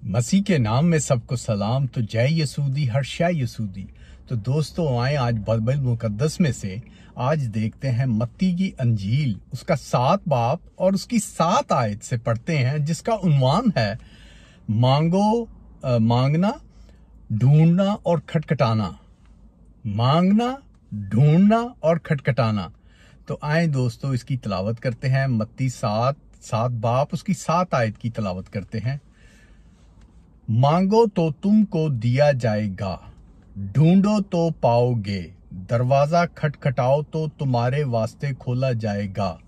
मसीह के नाम में सबको सलाम। तो जय यसूदी, हर शय यसूदी। तो दोस्तों आए आज बाइबल मुकद्दस में से आज देखते हैं मत्ती की अंजील, उसका 7 बाब और उसकी 7 आयत से पढ़ते हैं, जिसका उन्वान है मांगना, ढूंढना और खटखटाना। मांगना, ढूंढना और खटखटाना। तो आए दोस्तों इसकी तलावत करते हैं। मत्ती 7 बाब उसकी 7 आयत की तलावत करते हैं। मांगो तो तुमको दिया जाएगा, ढूंढो तो पाओगे, दरवाजा खटखटाओ तो तुम्हारे वास्ते खोला जाएगा।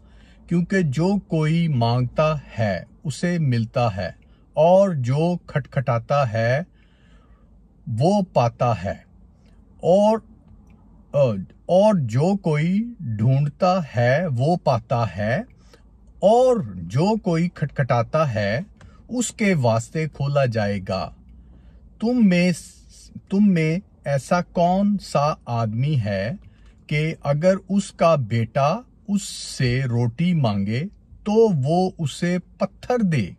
क्योंकि जो कोई मांगता है उसे मिलता है, और जो खटखटाता है वो पाता है, और जो कोई ढूंढता है वो पाता है, और जो कोई खटखटाता है उसके वास्ते खोला जाएगा। तुम में ऐसा कौन सा आदमी है कि अगर उसका बेटा उससे रोटी मांगे तो वो उसे पत्थर दे,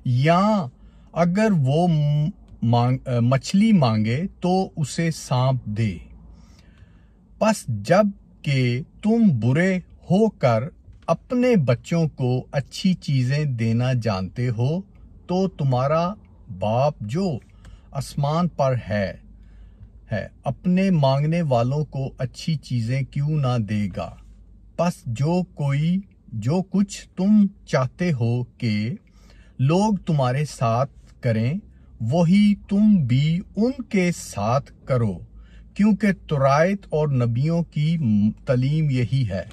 या अगर वो मछली मांगे तो उसे सांप दे? बस जब कि तुम बुरे होकर अपने बच्चों को अच्छी चीजें देना जानते हो, तो तुम्हारा बाप जो आसमान पर है अपने मांगने वालों को अच्छी चीजें क्यों ना देगा। बस जो कुछ तुम चाहते हो कि लोग तुम्हारे साथ करें, वही तुम भी उनके साथ करो, क्योंकि तुरायत और नबियों की तालीम यही है।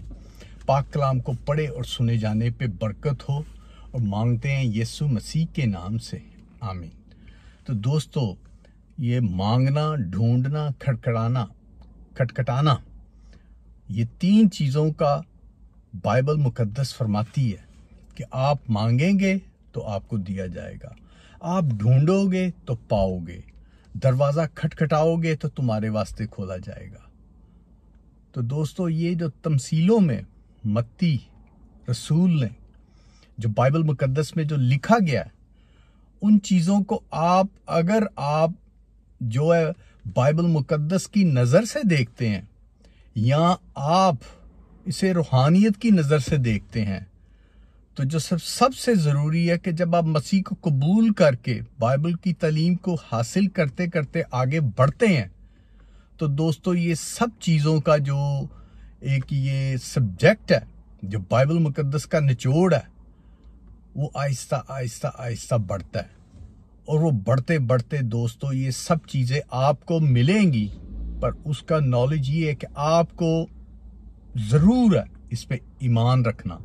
पाक कलाम को पढ़े और सुने जाने पे बरकत हो, और मांगते हैं यीशु मसीह के नाम से, आमीन। तो दोस्तों ये मांगना, ढूंढना, खटखटाना, ये 3 चीजों का बाइबल मुकद्दस फरमाती है कि आप मांगेंगे तो आपको दिया जाएगा, आप ढूंढोगे तो पाओगे, दरवाजा खटखटाओगे तो तुम्हारे वास्ते खोला जाएगा। तो दोस्तों ये जो तमसीलों में मत्ती रसूल ने जो बाइबल मुकद्दस में जो लिखा गया है, उन चीजों को अगर आप जो है बाइबल मुकद्दस की नजर से देखते हैं, या आप इसे रूहानियत की नजर से देखते हैं, तो जो सबसे जरूरी है कि जब आप मसीह को कबूल करके बाइबल की तालीम को हासिल करते करते आगे बढ़ते हैं, तो दोस्तों ये सब चीजों का जो एक ये सब्जेक्ट है, जो बाइबल मुकद्दस का निचोड़ है, वो आहिस्ता आहिस्ता आहिस्ता बढ़ता है। और वो बढ़ते बढ़ते दोस्तों ये सब चीजें आपको मिलेंगी, पर उसका नॉलेज ये है कि आपको जरूर है इस पे ईमान रखना।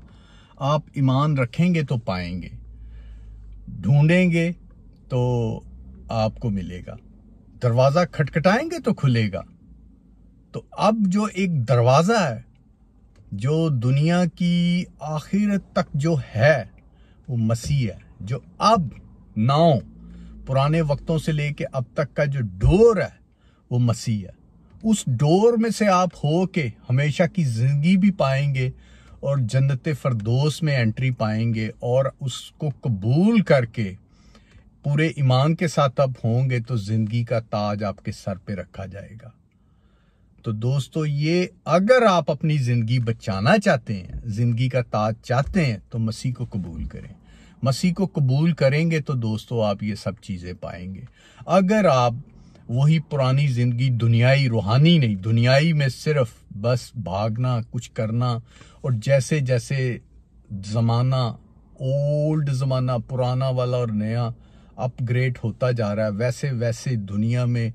आप ईमान रखेंगे तो पाएंगे, ढूंढेंगे तो आपको मिलेगा, दरवाजा खटखटाएंगे तो खुलेगा। तो अब जो एक दरवाजा है जो दुनिया की आखिरत तक जो है वो मसीह है, जो अब पुराने वक्तों से लेके अब तक का जो डोर है वो मसीह है। उस डोर में से आप हो के हमेशा की जिंदगी भी पाएंगे, और जन्नत फरदौस में एंट्री पाएंगे, और उसको कबूल करके पूरे ईमान के साथ आप होंगे तो जिंदगी का ताज आपके सर पे रखा जाएगा। तो दोस्तों ये अगर आप अपनी जिंदगी बचाना चाहते हैं, जिंदगी का ताज चाहते हैं, तो मसीह को कबूल करें। मसीह को कबूल करेंगे तो दोस्तों आप ये सब चीजें पाएंगे। अगर आप वही पुरानी जिंदगी, दुनियाई, रूहानी नहीं, दुनियाई में सिर्फ बस भागना, कुछ करना, और जैसे जैसे जमाना, ओल्ड जमाना, पुराना वाला और नया अपग्रेड होता जा रहा है, वैसे वैसे दुनिया में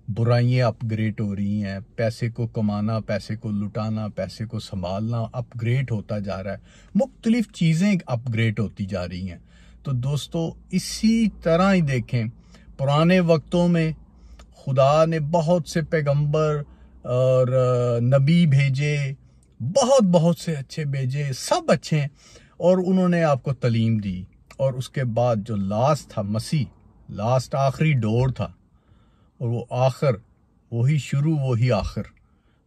बुराइयां अपग्रेड हो रही हैं। पैसे को कमाना, पैसे को लुटाना, पैसे को संभालना अपग्रेड होता जा रहा है। मुख्तलिफ चीजें अपग्रेड होती जा रही हैं। तो दोस्तों इसी तरह ही देखें, पुराने वक्तों में खुदा ने बहुत से पैगंबर और नबी भेजे, बहुत से अच्छे भेजे, सब अच्छे हैं, और उन्होंने आपको तालीम दी। और उसके बाद जो लास्ट था मसीह, लास्ट आखिरी डोर था, और वो आखिर वही शुरू वही आखिर।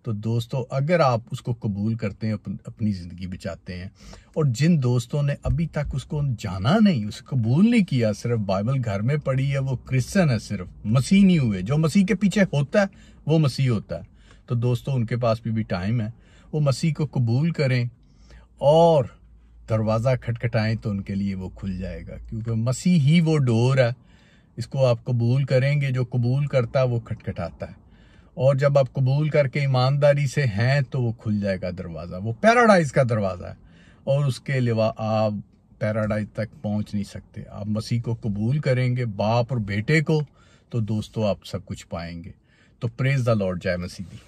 तो दोस्तों अगर आप उसको कबूल करते हैं, अपनी ज़िंदगी बचाते हैं, और जिन दोस्तों ने अभी तक उसको जाना नहीं, उसे कबूल नहीं किया, सिर्फ बाइबल घर में पढ़ी है, वो क्रिश्चियन है, सिर्फ मसीह नहीं हुए। जो मसीह के पीछे होता है वो मसीह होता है। तो दोस्तों उनके पास भी टाइम है, वो मसीह को कबूल करें और दरवाज़ा खटखटाएं तो उनके लिए वो खुल जाएगा, क्योंकि मसीह ही वो डोर है। इसको आप कबूल करेंगे, जो कबूल करता है वो खटखटाता है, और जब आप कबूल करके ईमानदारी से हैं तो वो खुल जाएगा दरवाज़ा। वो पैराडाइज का दरवाज़ा है, और उसके अलावा आप पैराडाइज तक पहुंच नहीं सकते। आप मसीह को कबूल करेंगे, बाप और बेटे को, तो दोस्तों आप सब कुछ पाएंगे। तो प्रेज द लॉर्ड, जय मसीह दी।